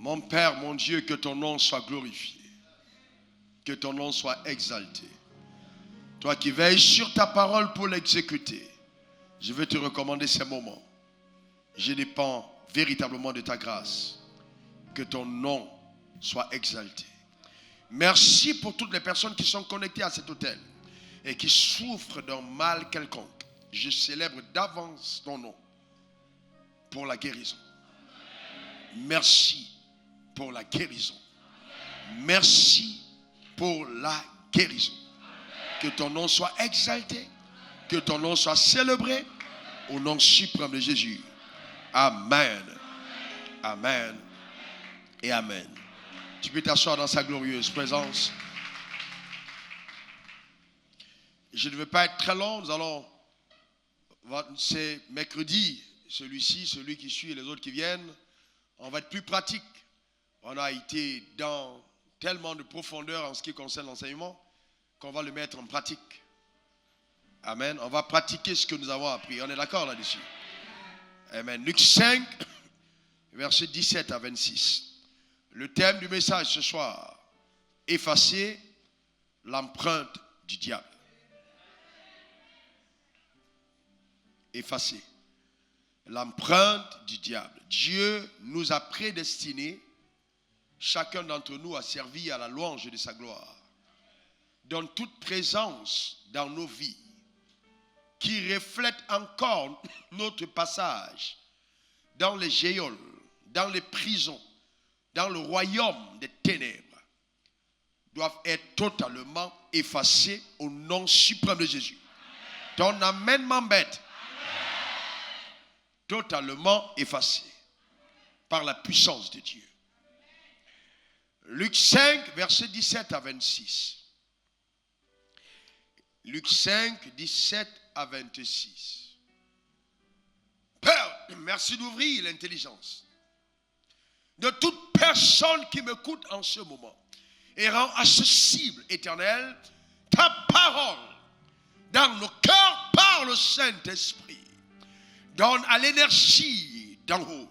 Mon Père, mon Dieu, que ton nom soit glorifié. Que ton nom soit exalté. Toi qui veilles sur ta parole pour l'exécuter, je veux te recommander ces moments. Je dépends véritablement de ta grâce. Que ton nom soit exalté. Merci pour toutes les personnes qui sont connectées à cet hôtel et qui souffrent d'un mal quelconque. Je célèbre d'avance ton nom pour la guérison. Merci pour la guérison. Merci pour la guérison. Que ton nom soit exalté, que ton nom soit célébré au nom suprême de Jésus. Amen. Amen et amen. Tu peux t'asseoir dans sa glorieuse présence. Je ne veux pas être très long. Nous allons, c'est mercredi, celui-ci, celui qui suit et les autres qui viennent. On va être plus pratique. On a été dans tellement de profondeur en ce qui concerne l'enseignement qu'on va le mettre en pratique. Amen. On va pratiquer ce que nous avons appris. On est d'accord là-dessus? Amen. Luc 5, versets 17 à 26. Le thème du message ce soir, effacer l'empreinte du diable. Effacer l'empreinte du diable. Dieu nous a prédestinés, chacun d'entre nous, à servir à la louange de sa gloire. Donne toute présence dans nos vies qui reflète encore notre passage dans les geôles, dans les prisons, dans le royaume des ténèbres, doivent être totalement effacés au nom suprême de Jésus. Ton amen m'embête. Totalement effacés par la puissance de Dieu. Luc 5, versets 17 à 26. Luc 5, 17 à 26. Père, merci d'ouvrir l'intelligence de toute personne qui m'écoute en ce moment et rend accessible, Éternel, ta parole dans nos cœurs par le Saint-Esprit. Donne à l'énergie d'en haut,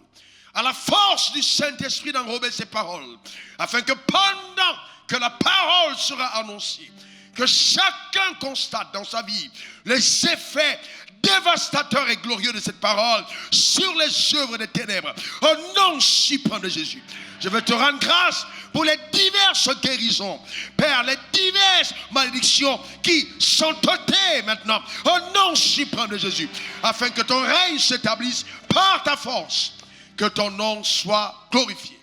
à la force du Saint-Esprit d'enrober ces paroles, afin que pendant que la parole sera annoncée, que chacun constate dans sa vie les effets dévastateurs et glorieux de cette parole sur les œuvres des ténèbres. Au nom suprême de Jésus, je veux te rendre grâce pour les diverses guérisons, Père, les diverses malédictions qui sont ôtées maintenant, au nom suprême de Jésus, afin que ton règne s'établisse par ta force, que ton nom soit glorifié.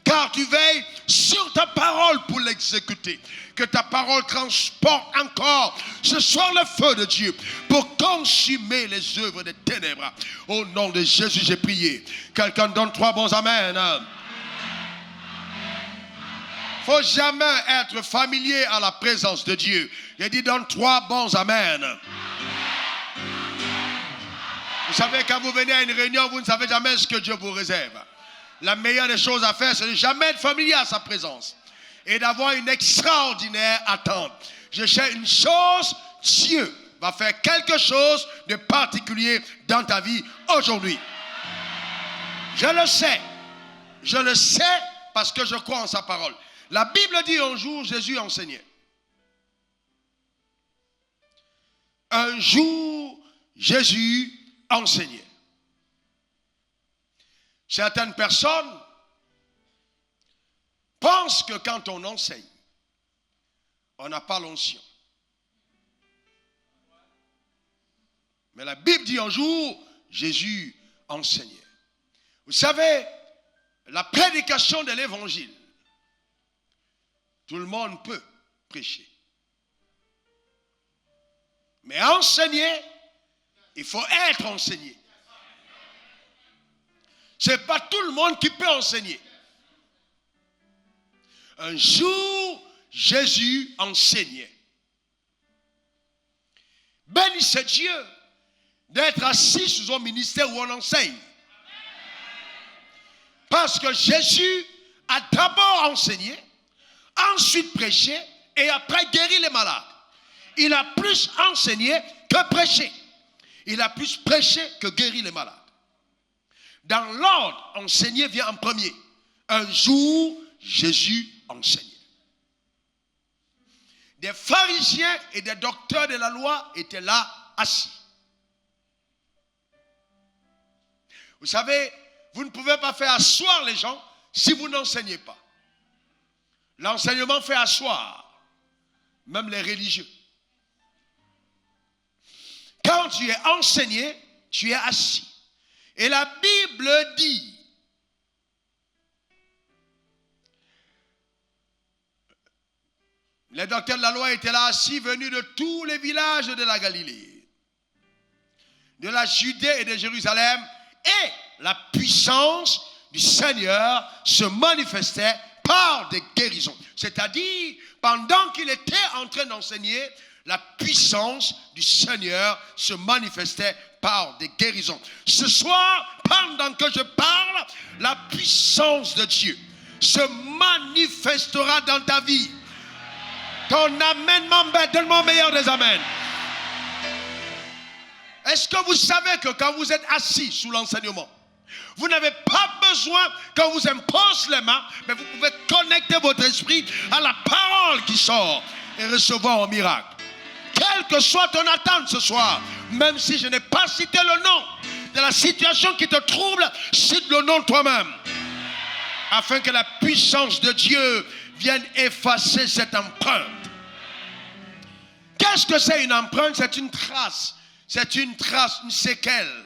Car tu veilles sur ta parole pour l'exécuter. Que ta parole transporte encore ce soir le feu de Dieu pour consumer les œuvres des ténèbres. Au nom de Jésus, j'ai prié. Quelqu'un donne 3 bons amen. Faut jamais être familier à la présence de Dieu. J'ai dit donne 3 bons amen. Vous savez, quand vous venez à une réunion, vous ne savez jamais ce que Dieu vous réserve. La meilleure des choses à faire, c'est de jamais être familier à sa présence et d'avoir une extraordinaire attente. Je sais une chose, Dieu va faire quelque chose de particulier dans ta vie aujourd'hui. Je le sais parce que je crois en sa parole. La Bible dit un jour, Jésus enseignait. Un jour, Jésus enseignait. Certaines personnes pensent que quand on enseigne, on n'a pas l'onction. Mais la Bible dit un jour, Jésus enseignait. Vous savez, la prédication de l'évangile, tout le monde peut prêcher. Mais enseigner, il faut être enseigné. Ce n'est pas tout le monde qui peut enseigner. Un jour, Jésus enseignait. Bénissez Dieu d'être assis sous un ministère où on enseigne. Parce que Jésus a d'abord enseigné, ensuite prêché et après guéri les malades. Il a plus enseigné que prêché. Il a plus prêché que guéri les malades. Dans l'ordre, enseigner vient en premier. Un jour, Jésus enseignait. Des pharisiens et des docteurs de la loi étaient là, assis. Vous savez, vous ne pouvez pas faire asseoir les gens si vous n'enseignez pas. L'enseignement fait asseoir, même les religieux. Quand tu es enseigné, tu es assis. Et la Bible dit, les docteurs de la loi étaient là assis, venus de tous les villages de la Galilée, de la Judée et de Jérusalem, et la puissance du Seigneur se manifestait par des guérisons. C'est-à-dire, pendant qu'il était en train d'enseigner, la puissance du Seigneur se manifestait par des guérisons. Ce soir, pendant que je parle, la puissance de Dieu se manifestera dans ta vie. Ton amen m'embête, donne-moi le meilleur des amens. Est-ce que vous savez que quand vous êtes assis sous l'enseignement, vous n'avez pas besoin qu'on vous impose les mains, mais vous pouvez connecter votre esprit à la parole qui sort et recevoir un miracle. Quelle que soit ton attente ce soir, même si je n'ai pas cité le nom de la situation qui te trouble, cite le nom toi-même, afin que la puissance de Dieu vienne effacer cette empreinte. Qu'est-ce que c'est une empreinte? C'est une trace. C'est une trace, une séquelle.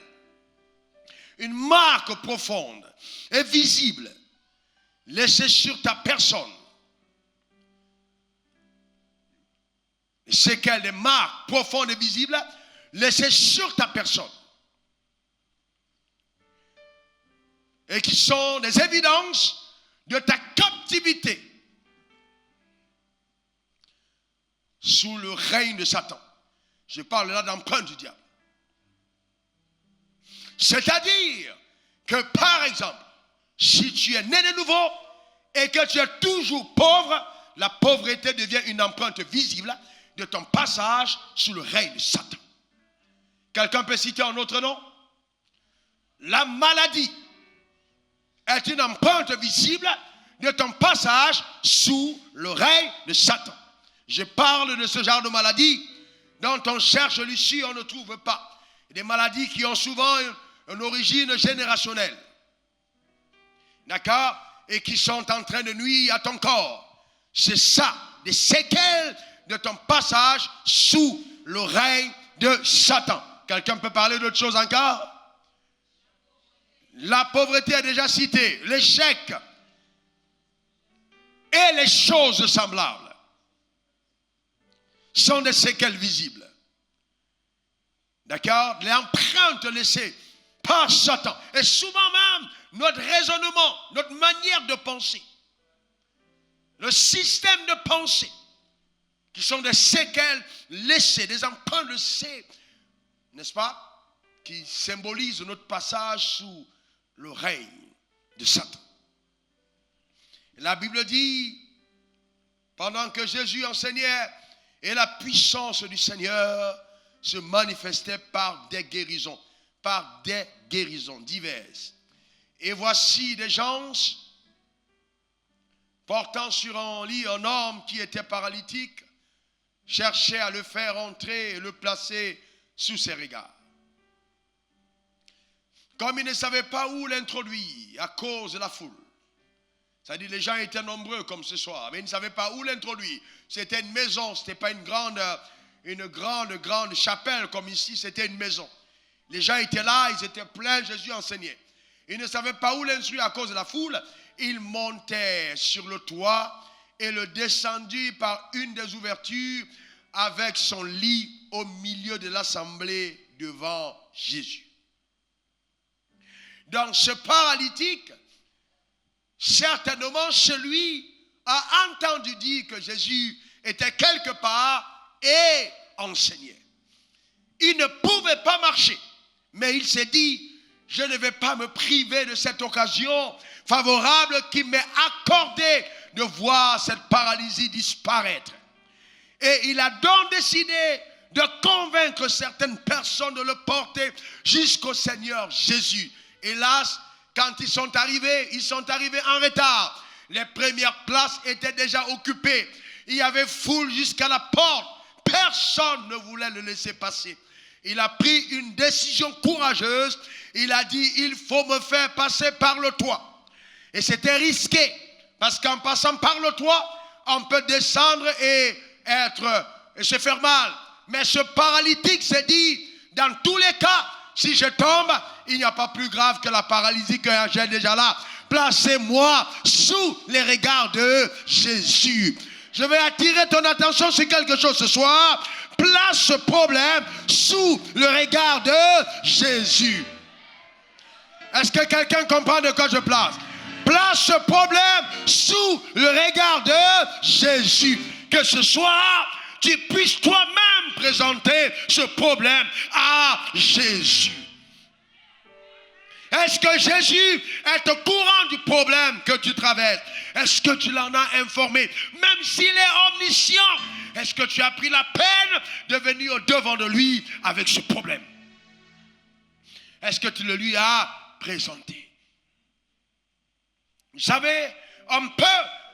Une marque profonde et visible laissée sur ta personne. Les séquelles, des marques profondes et visibles laissées sur ta personne. Et qui sont des évidences de ta captivité sous le règne de Satan. Je parle là d'empreinte du diable. C'est-à-dire que, par exemple, si tu es né de nouveau et que tu es toujours pauvre, la pauvreté devient une empreinte visible de ton passage sous le règne de Satan. Quelqu'un peut citer un autre nom? La maladie est une empreinte visible de ton passage sous le règne de Satan. Je parle de ce genre de maladie dont on cherche l'issue, on ne trouve pas. Des maladies qui ont souvent une origine générationnelle. D'accord? Et qui sont en train de nuire à ton corps. C'est ça, des séquelles de ton passage sous le règne de Satan. Quelqu'un peut parler d'autre chose encore? La pauvreté est déjà citée, l'échec et les choses semblables sont des séquelles visibles. D'accord? L'empreinte laissée par Satan. Et souvent même, notre raisonnement, notre manière de penser, le système de pensée, qui sont des séquelles laissées, des empreintes laissées, n'est-ce pas? Qui symbolisent notre passage sous le règne de Satan. La Bible dit, pendant que Jésus enseignait, et la puissance du Seigneur se manifestait par des guérisons diverses. Et voici des gens portant sur un lit un homme qui était paralytique, cherchaient à le faire entrer et le placer sous ses regards. Comme ils ne savaient pas où l'introduire à cause de la foule. C'est-à-dire les gens étaient nombreux comme ce soir, mais ils ne savaient pas où l'introduire. C'était une maison, ce n'était pas une grande chapelle comme ici, c'était une maison. Les gens étaient là, ils étaient pleins, Jésus enseignait. Ils ne savaient pas où l'instruire à cause de la foule. Ils montaient sur le toit et le descendirent par une des ouvertures avec son lit au milieu de l'assemblée devant Jésus. Donc ce paralytique, certainement celui a entendu dire que Jésus était quelque part et enseignait. Il ne pouvait pas marcher, mais il s'est dit, je ne vais pas me priver de cette occasion favorable qui m'est accordée de voir cette paralysie disparaître. Et il a donc décidé de convaincre certaines personnes de le porter jusqu'au Seigneur Jésus. Hélas, quand ils sont arrivés en retard. Les premières places étaient déjà occupées. Il y avait foule jusqu'à la porte. Personne ne voulait le laisser passer. Il a pris une décision courageuse. Il a dit, il faut me faire passer par le toit. Et c'était risqué. Parce qu'en passant par le toit, on peut descendre et se faire mal. Mais ce paralytique s'est dit, dans tous les cas, si je tombe, il n'y a pas plus grave que la paralysie que j'ai déjà là. Placez-moi sous les regards de Jésus. Je vais attirer ton attention sur quelque chose ce soir. Place ce problème sous le regard de Jésus. Est-ce que quelqu'un comprend de quoi je place? Place ce problème sous le regard de Jésus. Que ce soir, tu puisses toi-même présenter ce problème à Jésus. Est-ce que Jésus est au courant du problème que tu traverses? Est-ce que tu l'en as informé? Même s'il est omniscient, est-ce que tu as pris la peine de venir au devant de lui avec ce problème? Est-ce que tu le lui as présenté? Vous savez, on peut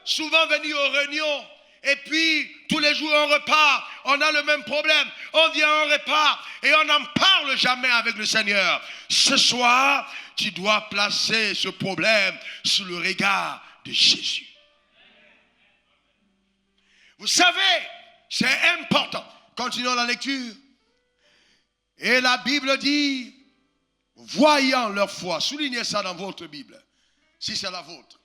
souvent venir aux réunions et puis tous les jours on repart, on a le même problème, on vient, on repart et on n'en parle jamais avec le Seigneur. Ce soir, tu dois placer ce problème sous le regard de Jésus. Vous savez, c'est important. Continuons la lecture. Et la Bible dit, voyant leur foi, soulignez ça dans votre Bible, si c'est la vôtre.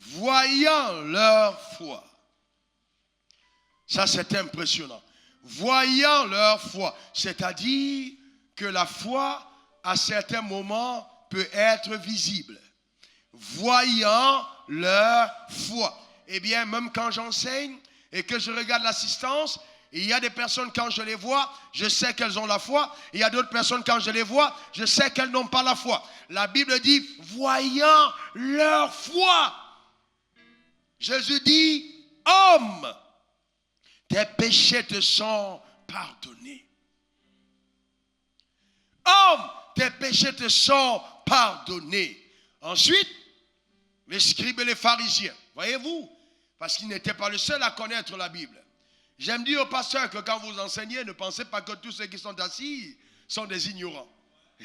Voyant leur foi. Ça, c'est impressionnant. Voyant leur foi, c'est-à-dire que la foi, à certains moments, peut être visible. Voyant leur foi. Eh bien, même quand j'enseigne et que je regarde l'assistance, il y a des personnes, quand je les vois, je sais qu'elles ont la foi. Il y a d'autres personnes, quand je les vois, je sais qu'elles n'ont pas la foi. La Bible dit, voyant leur foi. Jésus dit, homme, tes péchés te sont pardonnés. Homme, tes péchés te sont pardonnés. Ensuite, les scribes et les pharisiens, voyez-vous, parce qu'ils n'étaient pas le seul à connaître la Bible. J'aime dire aux pasteurs que quand vous enseignez, ne pensez pas que tous ceux qui sont assis sont des ignorants.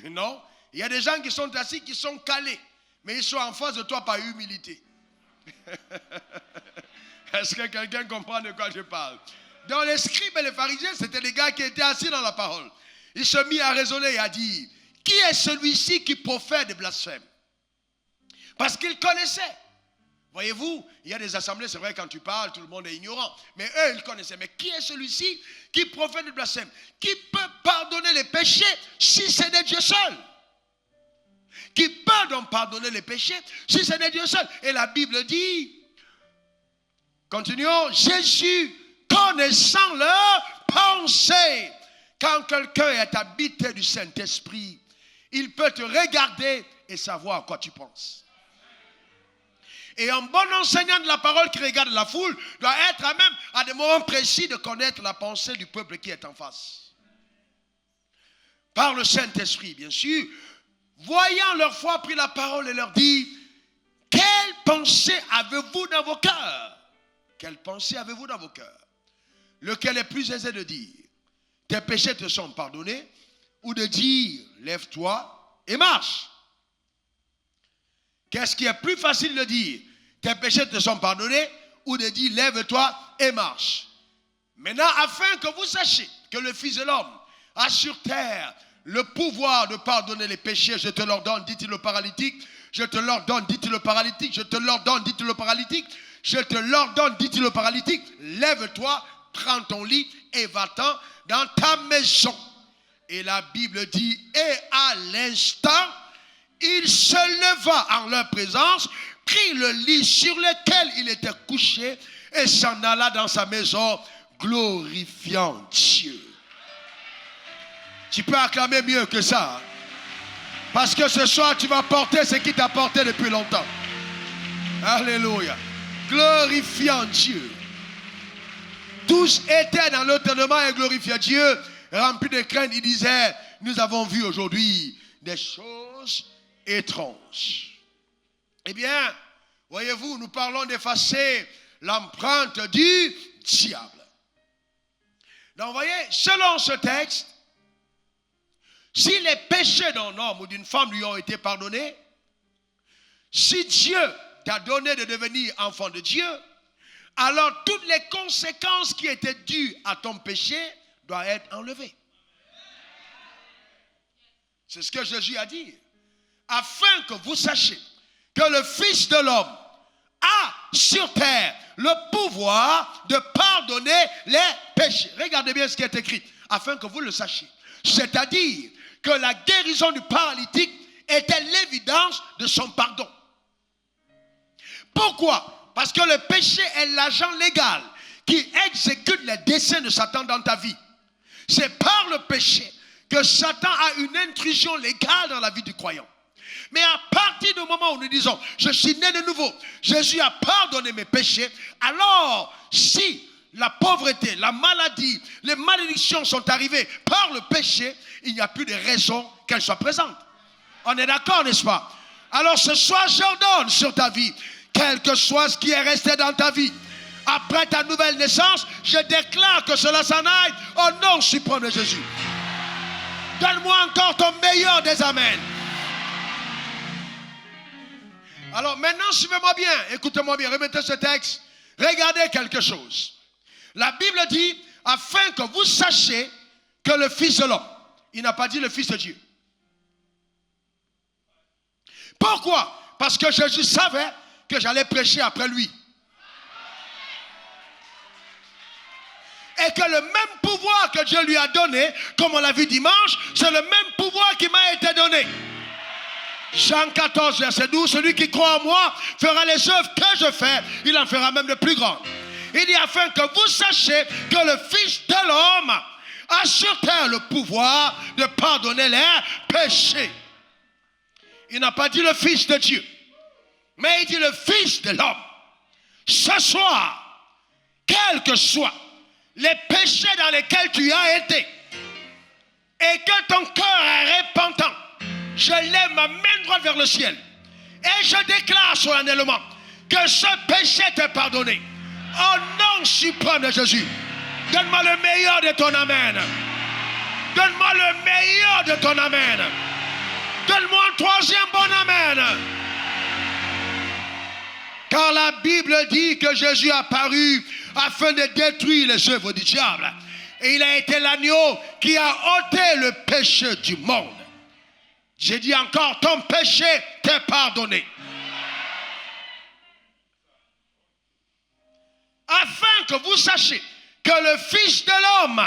Non, il y a des gens qui sont assis, qui sont calés, mais ils sont en face de toi par humilité. Est-ce que quelqu'un comprend de quoi je parle? Dans les scribes et les pharisiens, c'était les gars qui étaient assis dans la parole. Ils se mis à raisonner et à dire, qui est celui-ci qui profère des blasphèmes? Parce qu'ils connaissaient. Voyez-vous, il y a des assemblées, c'est vrai, quand tu parles, tout le monde est ignorant. Mais eux, ils connaissaient. Mais qui est celui-ci qui profère des blasphèmes? Qui peut pardonner les péchés si c'est de Dieu seul? Qui peut donc pardonner les péchés si c'est de Dieu seul? Et la Bible dit, continuons, Jésus, connaissant leurs pensées. Quand quelqu'un est habité du Saint-Esprit, il peut te regarder et savoir à quoi tu penses. Et un bon enseignant de la parole qui regarde la foule doit être même à des moments précis de connaître la pensée du peuple qui est en face. Par le Saint-Esprit, bien sûr. Voyant leur foi, pris la parole et leur dit, quelle pensée avez-vous dans vos cœurs? Quelle pensée avez-vous dans vos cœurs? Lequel est plus aisé de dire, tes péchés te sont pardonnés, ou de dire, lève-toi et marche? Qu'est-ce qui est plus facile de dire, tes péchés te sont pardonnés, ou de dire, lève-toi et marche? Maintenant, afin que vous sachiez que le Fils de l'homme a sur terre le pouvoir de pardonner les péchés, je te l'ordonne, dit-il au paralytique, je te l'ordonne, dit-il au paralytique, je te l'ordonne, dit-il au paralytique, je te l'ordonne, dit-il au paralytique, lève-toi, prends ton lit et va-t'en dans ta maison. Et la Bible dit, et à l'instant, il se leva en leur présence, prit le lit sur lequel il était couché et s'en alla dans sa maison, glorifiant Dieu. Tu peux acclamer mieux que ça. Parce que ce soir, tu vas porter ce qui t'a porté depuis longtemps. Alléluia. Glorifiant Dieu. Tous étaient dans l'étonnement et glorifiaient Dieu, remplis de crainte. Ils disaient, nous avons vu aujourd'hui des choses étrange. Eh bien, voyez-vous, nous parlons d'effacer l'empreinte du diable. Donc, vous voyez, selon ce texte, si les péchés d'un homme ou d'une femme lui ont été pardonnés, si Dieu t'a donné de devenir enfant de Dieu, alors toutes les conséquences qui étaient dues à ton péché doivent être enlevées. C'est ce que Jésus a dit. Afin que vous sachiez que le Fils de l'homme a sur terre le pouvoir de pardonner les péchés. Regardez bien ce qui est écrit. Afin que vous le sachiez. C'est-à-dire que la guérison du paralytique était l'évidence de son pardon. Pourquoi? Parce que le péché est l'agent légal qui exécute les desseins de Satan dans ta vie. C'est par le péché que Satan a une intrusion légale dans la vie du croyant. Mais à partir du moment où nous disons, je suis né de nouveau, Jésus a pardonné mes péchés, alors si la pauvreté, la maladie, les malédictions sont arrivées par le péché, il n'y a plus de raison qu'elles soient présentes. On est d'accord, n'est-ce pas? Alors ce soir, j'ordonne sur ta vie, quel que soit ce qui est resté dans ta vie, après ta nouvelle naissance, je déclare que cela s'en aille au nom suprême de Jésus. Donne-moi encore ton meilleur des amens. Alors maintenant, suivez-moi bien, écoutez-moi bien, remettez ce texte, regardez quelque chose. La Bible dit, afin que vous sachiez que le Fils de l'homme, il n'a pas dit le Fils de Dieu. Pourquoi? Parce que Jésus savait que j'allais prêcher après lui. Et que le même pouvoir que Dieu lui a donné, comme on l'a vu dimanche, c'est le même pouvoir qui m'a été donné. Jean 14, verset 12, celui qui croit en moi fera les œuvres que je fais, il en fera même de plus grandes. Il dit afin que vous sachiez que le Fils de l'homme a sur terre le pouvoir de pardonner les péchés. Il n'a pas dit le Fils de Dieu, mais il dit le Fils de l'homme. Ce soir, quels que soient les péchés dans lesquels tu as été, et que ton cœur est repentant, je lève ma main droite vers le ciel et je déclare solennellement que ce péché t'est pardonné. Au nom suprême de Jésus, donne-moi le meilleur de ton amen. Donne-moi le meilleur de ton amen. Donne-moi un troisième bon amen. Car la Bible dit que Jésus est apparu afin de détruire les œuvres du diable. Et il a été l'agneau qui a ôté le péché du monde. J'ai dit encore, ton péché t'est pardonné. Afin que vous sachiez que le Fils de l'homme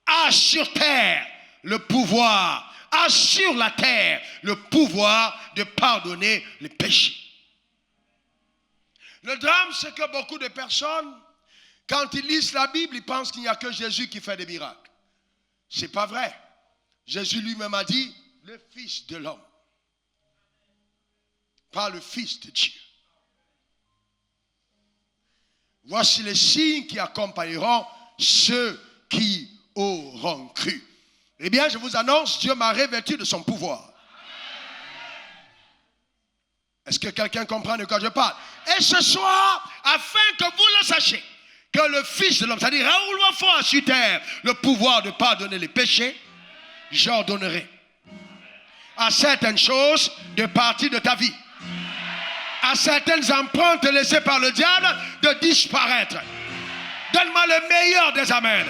a sur terre le pouvoir, a sur la terre le pouvoir de pardonner les péchés. Le drame, c'est que beaucoup de personnes, quand ils lisent la Bible, ils pensent qu'il n'y a que Jésus qui fait des miracles. Ce n'est pas vrai. Jésus lui-même a dit, le Fils de l'homme, pas le Fils de Dieu. Voici les signes qui accompagneront ceux qui auront cru. Eh bien, je vous annonce, Dieu m'a revêtu de son pouvoir. Est-ce que quelqu'un comprend de quoi je parle? Et ce soir, afin que vous le sachiez, que le Fils de l'homme, c'est-à-dire Raoul Wafo sur terre, le pouvoir de pardonner les péchés, j'ordonnerai à certaines choses de partir de ta vie, à certaines empreintes laissées par le diable de disparaître. Donne-moi le meilleur des amens.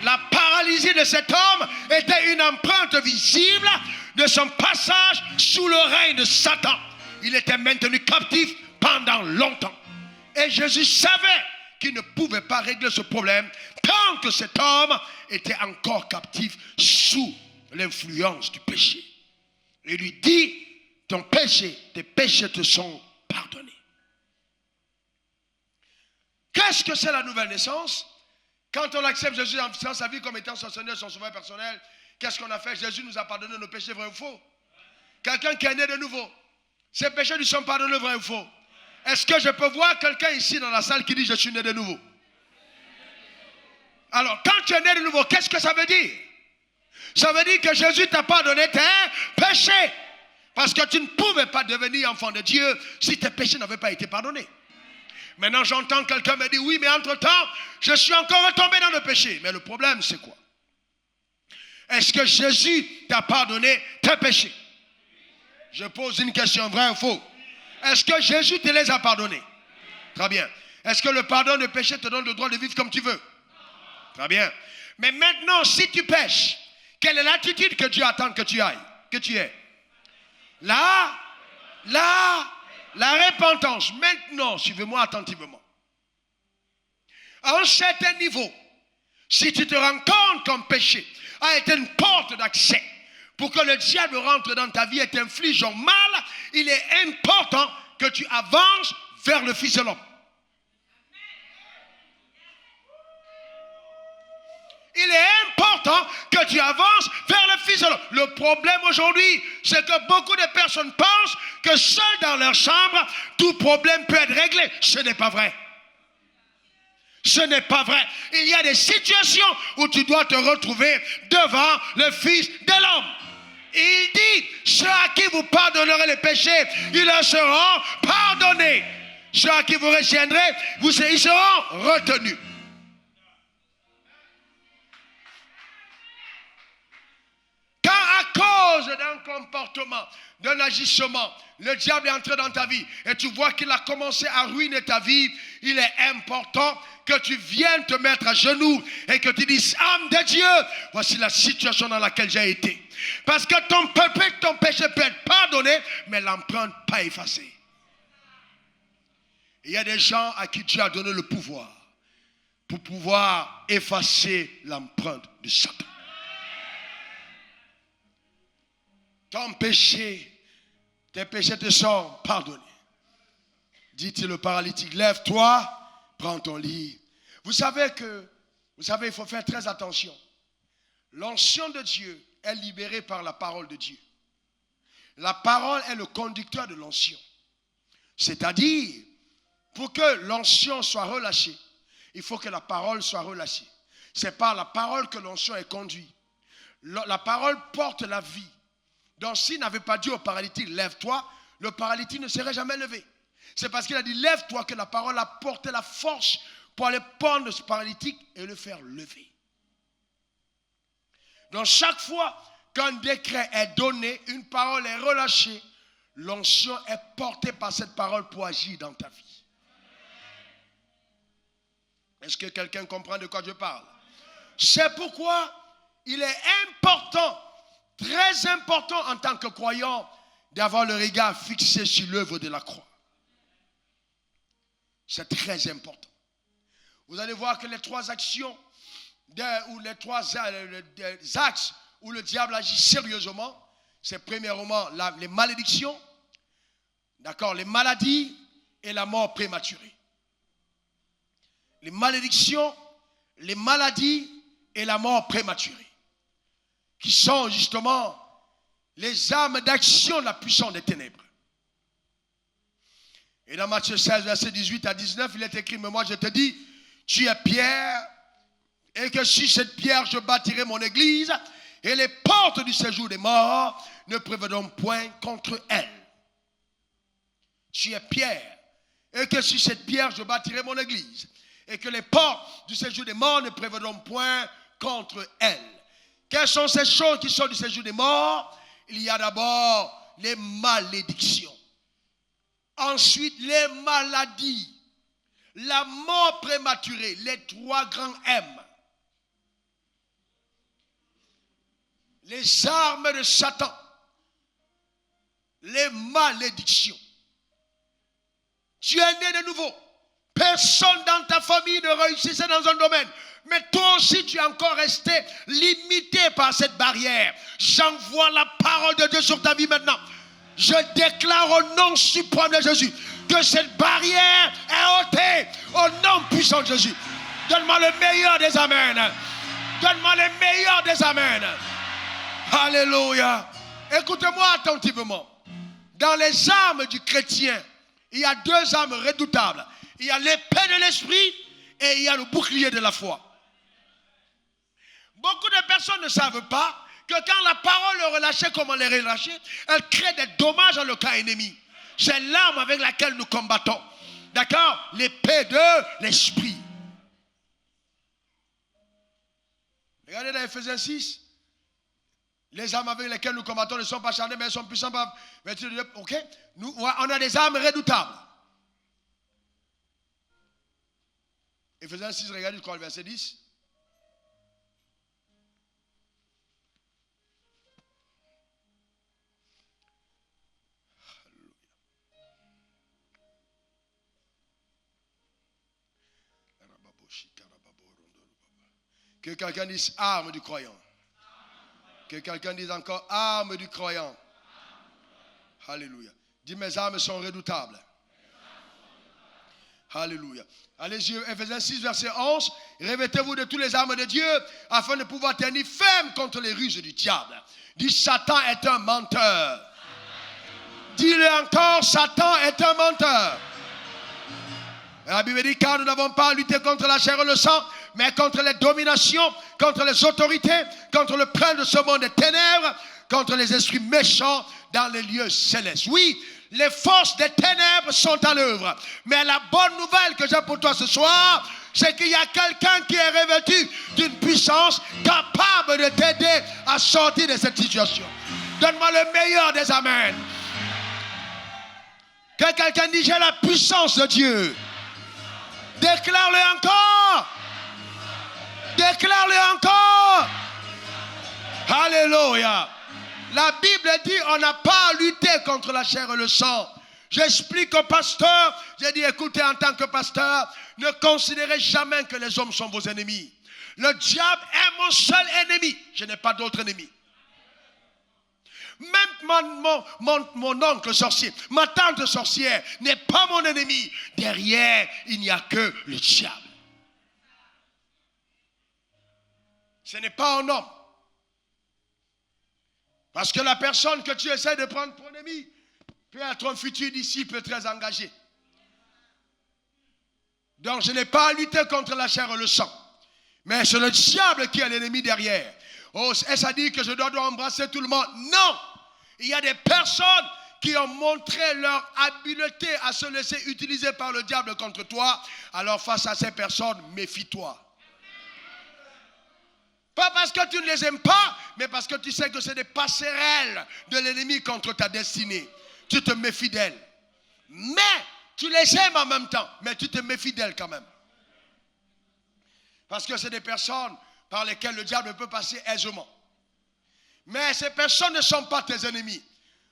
La paralysie de cet homme était une empreinte visible de son passage sous le règne de Satan. Il était maintenu captif pendant longtemps. Et Jésus savait qu'il ne pouvait pas régler ce problème tant que cet homme était encore captif sous l'influence du péché. Il lui dit, ton péché, tes péchés te sont pardonnés. Qu'est-ce que c'est la nouvelle naissance? Quand on accepte Jésus dans sa vie comme étant son Seigneur, son sauveur personnel, qu'est-ce qu'on a fait? Jésus nous a pardonné nos péchés, vrai ou faux? Quelqu'un qui est né de nouveau, ses péchés lui sont pardonnés, vrai ou faux? Est-ce que je peux voir quelqu'un ici dans la salle qui dit je suis né de nouveau? Alors, quand tu es né de nouveau, qu'est-ce que ça veut dire? Ça veut dire que Jésus t'a pardonné tes péchés. Parce que tu ne pouvais pas devenir enfant de Dieu si tes péchés n'avaient pas été pardonnés. Maintenant, j'entends quelqu'un me dire, oui, mais entre-temps, je suis encore retombé dans le péché. Mais le problème, c'est quoi? Est-ce que Jésus t'a pardonné tes péchés? Je pose une question, vrai ou faux? Est-ce que Jésus te les a pardonnés? Très bien. Est-ce que le pardon de péché te donne le droit de vivre comme tu veux? Très bien. Mais maintenant, si tu pèches, quelle est l'attitude que Dieu attend que tu ailles, que tu aies? La repentance. Maintenant, suivez-moi attentivement. À un certain niveau, si tu te rends compte qu'un péché a été une porte d'accès pour que le diable rentre dans ta vie et t'inflige un mal, il est important que tu avances vers le Fils de l'homme. Il est important que tu avances vers le Fils de l'homme. Le problème aujourd'hui, c'est que beaucoup de personnes pensent que seuls dans leur chambre, tout problème peut être réglé. Ce n'est pas vrai. Ce n'est pas vrai. Il y a des situations où tu dois te retrouver devant le Fils de l'homme. Il dit, ceux à qui vous pardonnerez les péchés, ils leur seront pardonnés. Ceux à qui vous retiendrez, ils seront retenus. Quand à cause d'un comportement, d'un agissement, le diable est entré dans ta vie et tu vois qu'il a commencé à ruiner ta vie, il est important que tu viennes te mettre à genoux et que tu dises, âme de Dieu, voici la situation dans laquelle j'ai été. Parce que ton péché peut être pardonné, mais l'empreinte pas effacée. Il y a des gens à qui Dieu a donné le pouvoir pour pouvoir effacer l'empreinte de Satan. Ton péché, tes péchés te sont pardonnés. Dit-il au paralytique, lève-toi, prends ton lit. Vous savez, il faut faire très attention. L'onction de Dieu est libérée par la parole de Dieu. La parole est le conducteur de l'onction. C'est-à-dire, pour que l'onction soit relâchée, il faut que la parole soit relâchée. C'est par la parole que l'onction est conduite. La parole porte la vie. Donc s'il n'avait pas dit au paralytique, lève-toi, le paralytique ne serait jamais levé. C'est parce qu'il a dit, lève-toi, que la parole a porté la force pour aller prendre ce paralytique et le faire lever. Donc chaque fois qu'un décret est donné, une parole est relâchée, l'onction est portée par cette parole pour agir dans ta vie. Est-ce que quelqu'un comprend de quoi je parle? C'est pourquoi il est important, très important en tant que croyant, d'avoir le regard fixé sur l'œuvre de la croix. C'est très important. Vous allez voir que les trois actions, ou les trois axes où le diable agit sérieusement, c'est premièrement les malédictions, d'accord, les maladies et la mort prématurée. Les malédictions, les maladies et la mort prématurée, qui sont justement les armes d'action la puissance des ténèbres. Et dans Matthieu 16, verset 18 à 19, il est écrit, mais moi je te dis, tu es Pierre, et que sur cette pierre je bâtirai mon église, et les portes du séjour des morts ne prévaudront point contre elle. Tu es Pierre, et que sur cette pierre je bâtirai mon église, et que les portes du séjour des morts ne prévaudront point contre elle. Quelles sont ces choses qui sont du séjour des morts? Il y a d'abord les malédictions. Ensuite, les maladies. La mort prématurée. Les trois grands M. Les armes de Satan. Les malédictions. Tu es né de nouveau. Personne dans ta famille ne réussissait dans un domaine. Mais toi aussi, tu es encore resté limité par cette barrière. J'envoie la parole de Dieu sur ta vie maintenant. Je déclare au nom suprême de Jésus que cette barrière est ôtée au nom puissant de Jésus. Donne-moi le meilleur des amens. Donne-moi le meilleur des amens. Alléluia. Écoutez-moi attentivement. Dans les armes du chrétien, il y a deux armes redoutables. Il y a l'épée de l'esprit et il y a le bouclier de la foi. Beaucoup de personnes ne savent pas que quand la parole est relâchée comme elle est relâchée, elle crée des dommages dans le camp ennemi. C'est l'arme avec laquelle nous combattons. D'accord? L'épée de l'esprit. Regardez dans Ephésiens 6. Les armes avec lesquelles nous combattons ne sont pas charnelles, mais elles sont puissantes par vertu de Dieu. Ok? On a des armes redoutables. Ephésiens 6, regardez, je crois, le verset 10. Que quelqu'un dise arme du croyant. Que quelqu'un dise encore arme du croyant. Alléluia. Dis mes armes sont redoutables. Alléluia. Allez-y, Ephésiens 6, verset 11. Revêtez-vous de toutes les armes de Dieu afin de pouvoir tenir ferme contre les ruses du diable. Dis Satan est un menteur. Dis-le encore, Satan est un menteur. La Bible dit car nous n'avons pas à lutter contre la chair et le sang, mais contre les dominations, contre les autorités, contre le prince de ce monde des ténèbres, contre les esprits méchants dans les lieux célestes. Oui, les forces des ténèbres sont à l'œuvre. Mais la bonne nouvelle que j'ai pour toi ce soir, c'est qu'il y a quelqu'un qui est revêtu d'une puissance capable de t'aider à sortir de cette situation. Donne-moi le meilleur des amens. Que quelqu'un dise j'ai la puissance de Dieu. Déclare-le encore. Déclare-le encore. Alléluia. La Bible dit on n'a pas à lutter contre la chair et le sang. J'explique au pasteur, j'ai dit écoutez en tant que pasteur, ne considérez jamais que les hommes sont vos ennemis. Le diable est mon seul ennemi. Je n'ai pas d'autre ennemi. Même mon oncle sorcier, ma tante sorcière n'est pas mon ennemi. Derrière, il n'y a que le diable. Ce n'est pas un homme. Parce que la personne que tu essaies de prendre pour ennemi peut être un futur disciple très engagé. Donc je n'ai pas à lutter contre la chair et le sang. Mais c'est le diable qui est l'ennemi derrière. Oh, est-ce à dire que je dois embrasser tout le monde? Non! Il y a des personnes qui ont montré leur habileté à se laisser utiliser par le diable contre toi. Alors face à ces personnes, méfie-toi. Pas parce que tu ne les aimes pas, mais parce que tu sais que c'est des passerelles de l'ennemi contre ta destinée. Tu te méfies d'elles. Mais tu les aimes en même temps, mais tu te méfies d'elles quand même. Parce que c'est des personnes par lesquelles le diable peut passer aisément. Mais ces personnes ne sont pas tes ennemis.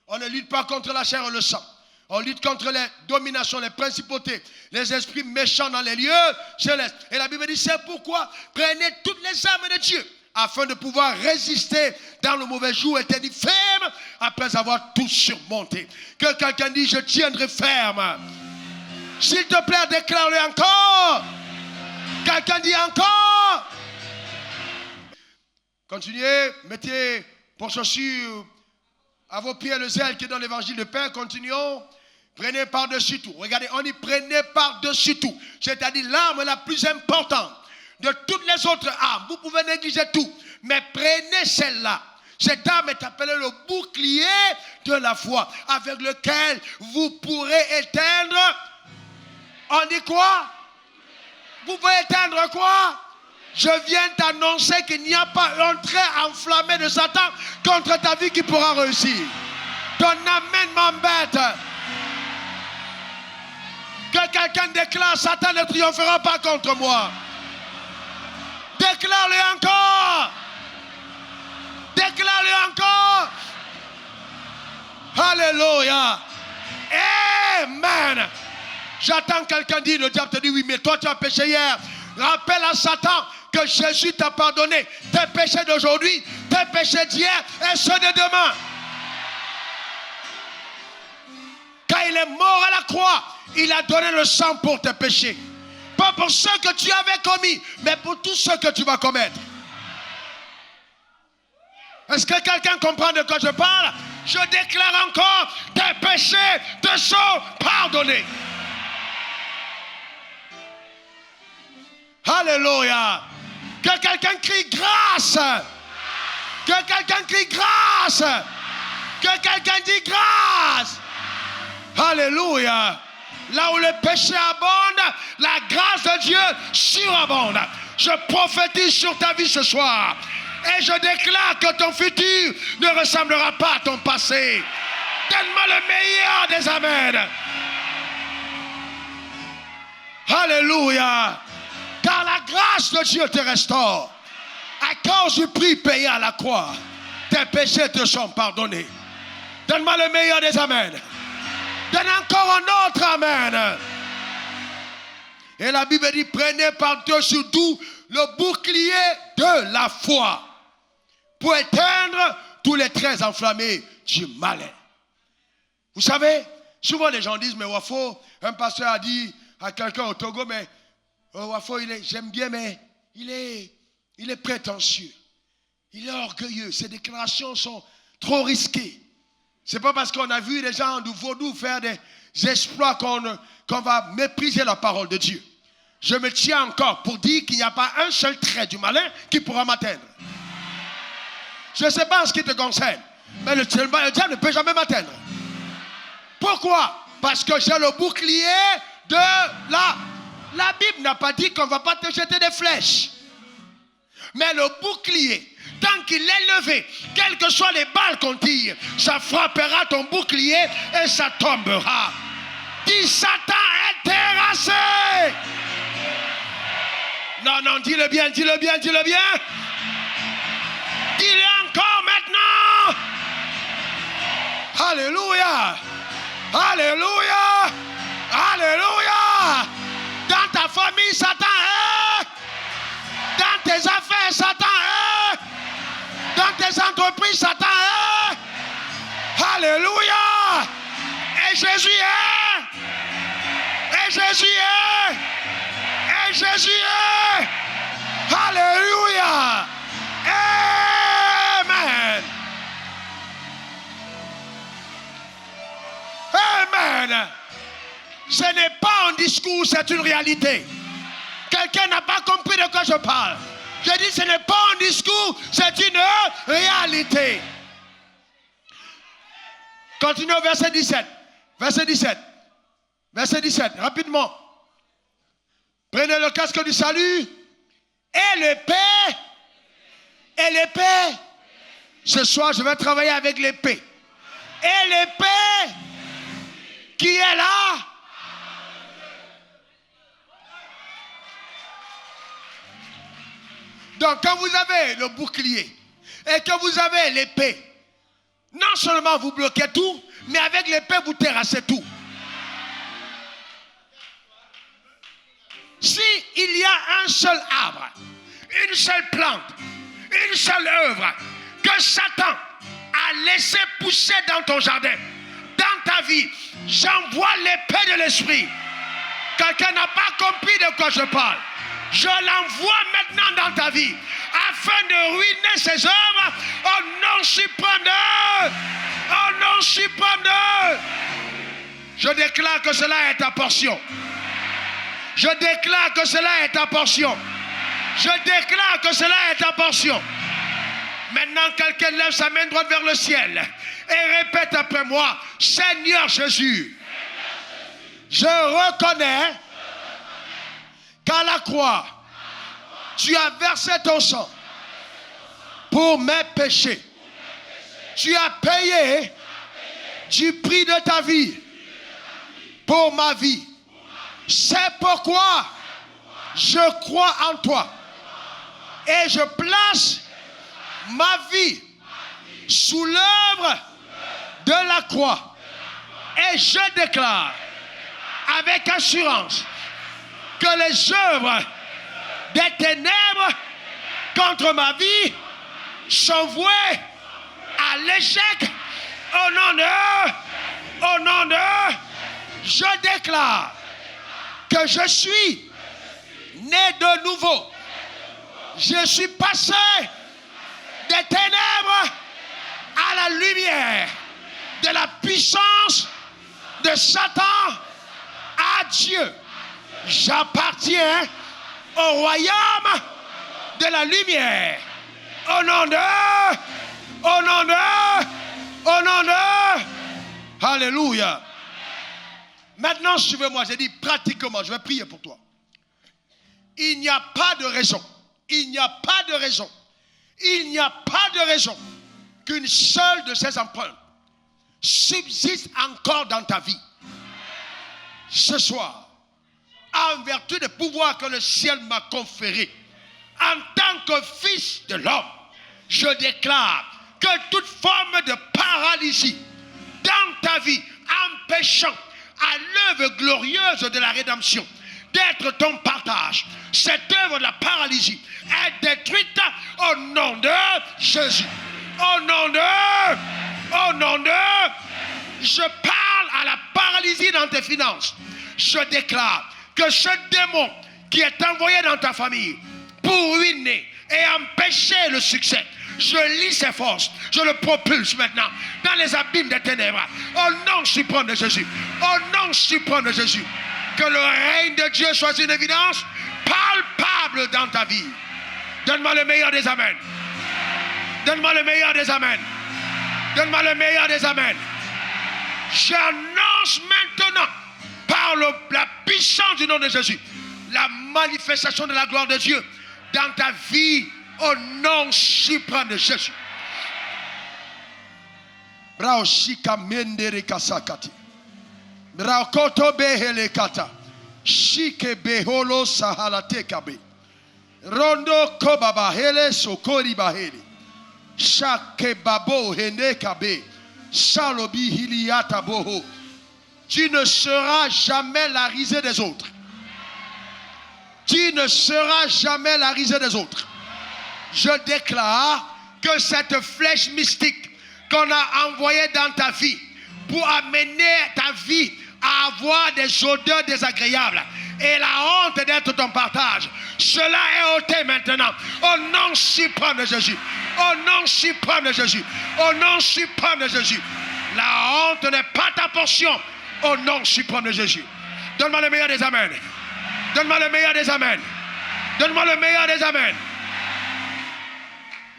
On ne lutte pas contre la chair et le sang. On lutte contre les dominations, les principautés, les esprits méchants dans les lieux célestes. Et la Bible dit, c'est pourquoi prenez toutes les armes de Dieu afin de pouvoir résister dans le mauvais jour et tenir ferme après avoir tout surmonté. Que quelqu'un dise, je tiendrai ferme. S'il te plaît, déclare-le encore. Quelqu'un dit encore. Continuez, mettez pour chaussures à vos pieds le zèle qui est dans l'évangile de paix. Continuons. Prenez par-dessus tout. Regardez, on dit prenez par-dessus tout. C'est-à-dire l'arme la plus importante de toutes les autres armes. Vous pouvez négliger tout, mais prenez celle-là. Cette arme est appelée le bouclier de la foi, avec lequel vous pourrez éteindre. On dit quoi? Vous pouvez éteindre quoi? Je viens t'annoncer qu'il n'y a pas un trait enflammé de Satan contre ta vie qui pourra réussir. Ton amen m'embête. Que quelqu'un déclare, Satan ne triomphera pas contre moi. Déclare-le encore. Déclare-le encore. Alléluia. Amen. J'attends quelqu'un dire, le diable te dit, oui, mais toi tu as péché hier. Rappelle à Satan que Jésus t'a pardonné tes péchés d'aujourd'hui, tes péchés d'hier et ceux de demain. Quand il est mort à la croix, il a donné le sang pour tes péchés. Pas pour ceux que tu avais commis, mais pour tous ceux que tu vas commettre. Est-ce que quelqu'un comprend de quoi je parle? Je déclare encore, tes péchés te sont pardonnés. Alléluia. Que quelqu'un crie grâce. Que quelqu'un crie grâce. Que quelqu'un dit grâce. Alléluia. Là où le péché abonde, la grâce de Dieu surabonde. Je prophétise sur ta vie ce soir. Et je déclare que ton futur ne ressemblera pas à ton passé. Donne-moi le meilleur des amens. Alléluia. Car la grâce de Dieu te restaure. À cause du prix payé à la croix, tes péchés te sont pardonnés. Donne-moi le meilleur des amens. Donne encore un autre amen. Et la Bible dit, prenez par-dessus tout le bouclier de la foi pour éteindre tous les traits enflammés du malin. Vous savez, souvent les gens disent, mais Wafo, un pasteur a dit à quelqu'un au Togo, mais Wafo, j'aime bien, mais il est prétentieux. Il est orgueilleux. Ses déclarations sont trop risquées. C'est pas parce qu'on a vu des gens du vaudou faire des exploits qu'on va mépriser la parole de Dieu. Je me tiens encore pour dire qu'il n'y a pas un seul trait du malin qui pourra m'atteindre. Je ne sais pas ce qui te concerne, mais le diable ne peut jamais m'atteindre. Pourquoi? Parce que j'ai le bouclier de la Bible n'a pas dit qu'on ne va pas te jeter des flèches. Mais le bouclier, tant qu'il est levé, quelles que soient les balles qu'on tire, ça frappera ton bouclier et ça tombera. Dis, Satan est terrassé. Non, dis-le bien, dis-le bien, dis-le bien. Dis-le encore maintenant. Alléluia. Alléluia. Alléluia. Dans ta famille, Satan est. Dans tes affaires, Satan est. Dans tes entreprises, Satan est. Alléluia. Et Jésus est. Et Jésus est. Et Jésus est. Alléluia. Amen. Amen. Ce n'est pas un discours, c'est une réalité. Quelqu'un n'a pas compris de quoi je parle. Je dis ce n'est pas un discours, c'est une réalité. Continuez au verset 17. Verset 17. Verset 17, rapidement. Prenez le casque du salut et l'épée. Et l'épée. Ce soir, je vais travailler avec l'épée. Et l'épée qui est là. Donc, quand vous avez le bouclier et que vous avez l'épée, non seulement vous bloquez tout, mais avec l'épée, vous terrassez tout. Si il y a un seul arbre, une seule plante, une seule œuvre que Satan a laissé pousser dans ton jardin, dans ta vie, j'envoie l'épée de l'esprit. Quelqu'un n'a pas compris de quoi je parle. Je l'envoie maintenant dans ta vie afin de ruiner ses œuvres au nom suprême de. Au nom suprême de. Je déclare que cela est ta portion. Je déclare que cela est ta portion. Je déclare que cela est ta portion. Maintenant, quelqu'un lève sa main droite vers le ciel et répète après moi, Seigneur Jésus, je reconnais qu'à la croix, tu as versé ton sang pour mes péchés. Tu as payé du prix de ta vie pour ma vie. C'est pourquoi je crois en toi et je place ma vie sous l'œuvre de la croix. Et je déclare avec assurance que les œuvres des ténèbres contre ma vie sont vouées à l'échec. Au nom de, je déclare que je suis né de nouveau. Je suis passé des ténèbres à la lumière de la puissance de Satan à Dieu. J'appartiens au royaume de la lumière Au nom de, au nom de, au nom de. Alléluia. Maintenant, suivez-moi. J'ai dit pratiquement, je vais prier pour toi. Il n'y a pas de raison. Il n'y a pas de raison. Il n'y a pas de raison qu'une seule de ces empreintes subsiste encore dans ta vie. Ce soir, en vertu des pouvoirs que le ciel m'a conférés, en tant que fils de l'homme, je déclare que toute forme de paralysie dans ta vie, empêchant à l'œuvre glorieuse de la rédemption d'être ton partage, cette œuvre de la paralysie est détruite au nom de Jésus. Au nom de, je parle à la paralysie dans tes finances. Je déclare que ce démon qui est envoyé dans ta famille pour ruiner et empêcher le succès, je lis ses forces, je le propulse maintenant dans les abîmes des ténèbres. Au nom suprême de Jésus. Au nom suprême de Jésus. Que le règne de Dieu soit une évidence palpable dans ta vie. Donne-moi le meilleur des amens. Donne-moi le meilleur des amens. Donne-moi le meilleur des amens. J'annonce maintenant, par la puissance du nom de Jésus, la manifestation de la gloire de Dieu dans ta vie au nom suprême de Jésus. Brao shika mendere kasakati. Brao koto behele kata. Shike beholo sahalate kabe. Rondo kobaba hele sokori bahele. Shake babo hene kabe. Shalobi hiliata boho. Tu ne seras jamais la risée des autres. Tu ne seras jamais la risée des autres. Je déclare que cette flèche mystique qu'on a envoyée dans ta vie pour amener ta vie à avoir des odeurs désagréables et la honte d'être ton partage, cela est ôté maintenant au nom suprême de Jésus. Au nom suprême de Jésus. Au nom suprême de Jésus. La honte n'est pas ta portion au nom suprême de Jésus. Donne-moi le meilleur des amens. Donne-moi le meilleur des amens. Donne-moi le meilleur des amens.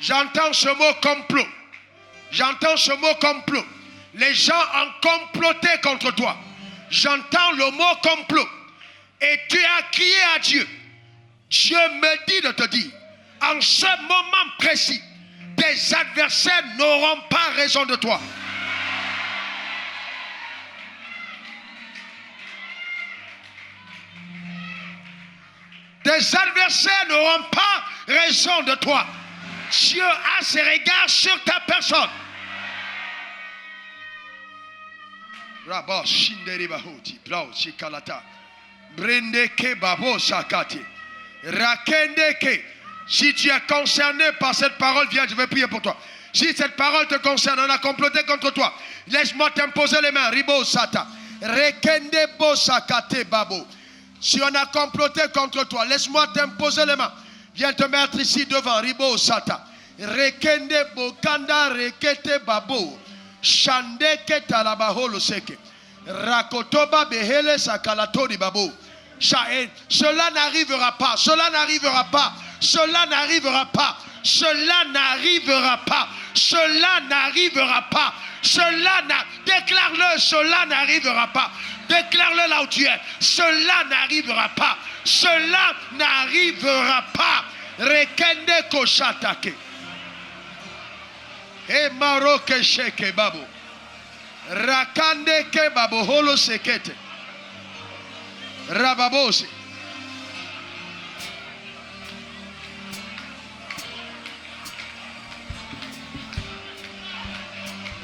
J'entends ce mot complot. J'entends ce mot complot. Les gens ont comploté contre toi. J'entends le mot complot. Et tu as crié à Dieu. Dieu me dit de te dire, en ce moment précis, tes adversaires n'auront pas raison de toi. Tes adversaires n'auront pas raison de toi. Dieu a ses regards sur ta personne. Si tu es concerné par cette parole, viens, je vais prier pour toi. Si cette parole te concerne, on a comploté contre toi, laisse-moi t'imposer les mains. Ribo Sata. Rekende bo sakate babo. Si on a comploté contre toi, laisse-moi t'imposer les mains. Viens te mettre ici devant. Ribo Sata. Rekende bo kanda rekete babo. Shande keta la baholo seke. Rakotoba behele sakalatori babo. Cela n'arrivera pas. Cela n'arrivera pas. Cela n'arrivera pas. Cela n'arrivera pas. Cela n'arrivera pas. Cela déclare-le, cela n'arrivera pas. Déclare-le là où tu es. Cela n'arrivera pas. Cela n'arrivera pas. Rekende koshatake. E maroke sheke babo. Rakande ke babo holo sekete. Rababose.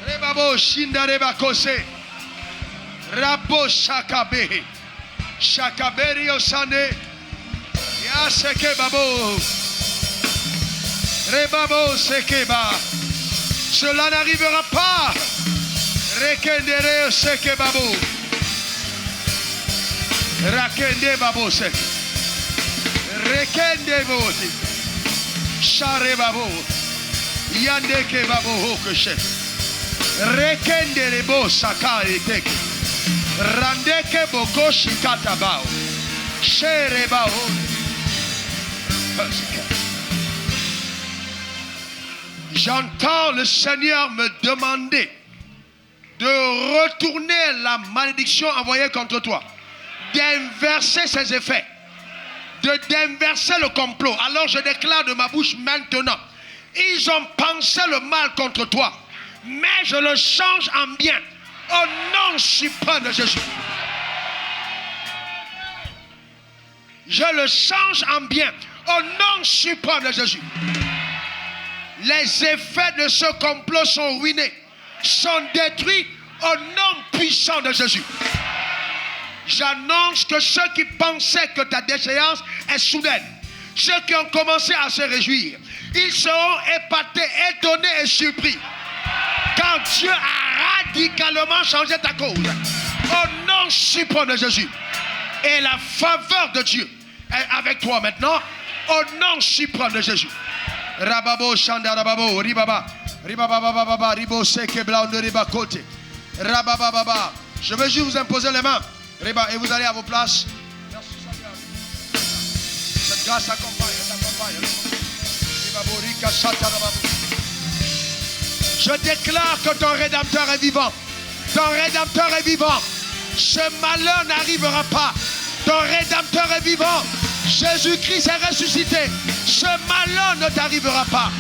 Rebabo shinda rebakose. Rabo shakabe. Shakaberi osane. Yaseke babo. Rebabo sekeba. Cela n'arrivera pas. Rekendere seke babo. Rakende babo sek. Rekende boti. Share babo. Yandeke babo hokeshe. Rekende rebo sakari teke. Randeke boko shikata bao. Shere bao. J'entends le Seigneur me demander de retourner la malédiction envoyée contre toi, d'inverser ses effets, d'inverser le complot. Alors je déclare de ma bouche maintenant, ils ont pensé le mal contre toi, mais je le change en bien au nom suprême de Jésus. Je le change en bien au nom suprême de Jésus. Les effets de ce complot sont ruinés, sont détruits au nom puissant de Jésus. J'annonce que ceux qui pensaient que ta déchéance est soudaine, ceux qui ont commencé à se réjouir, ils seront épatés, étonnés et surpris quand Dieu a radicalement changé ta cause au nom suprême de Jésus. Et la faveur de Dieu est avec toi maintenant au nom suprême de Jésus. Rababo Shanda Rababo Ribaba Ribaba Ribo Seke Blaude Riba Kote Rababa. Je veux juste vous imposer les mains et vous allez à vos places. Cette grâce accompagne. Je déclare que ton Rédempteur est vivant. Ton Rédempteur est vivant. Ce malheur n'arrivera pas. Ton Rédempteur est vivant. Jésus-Christ est ressuscité. Ce malheur ne t'arrivera pas.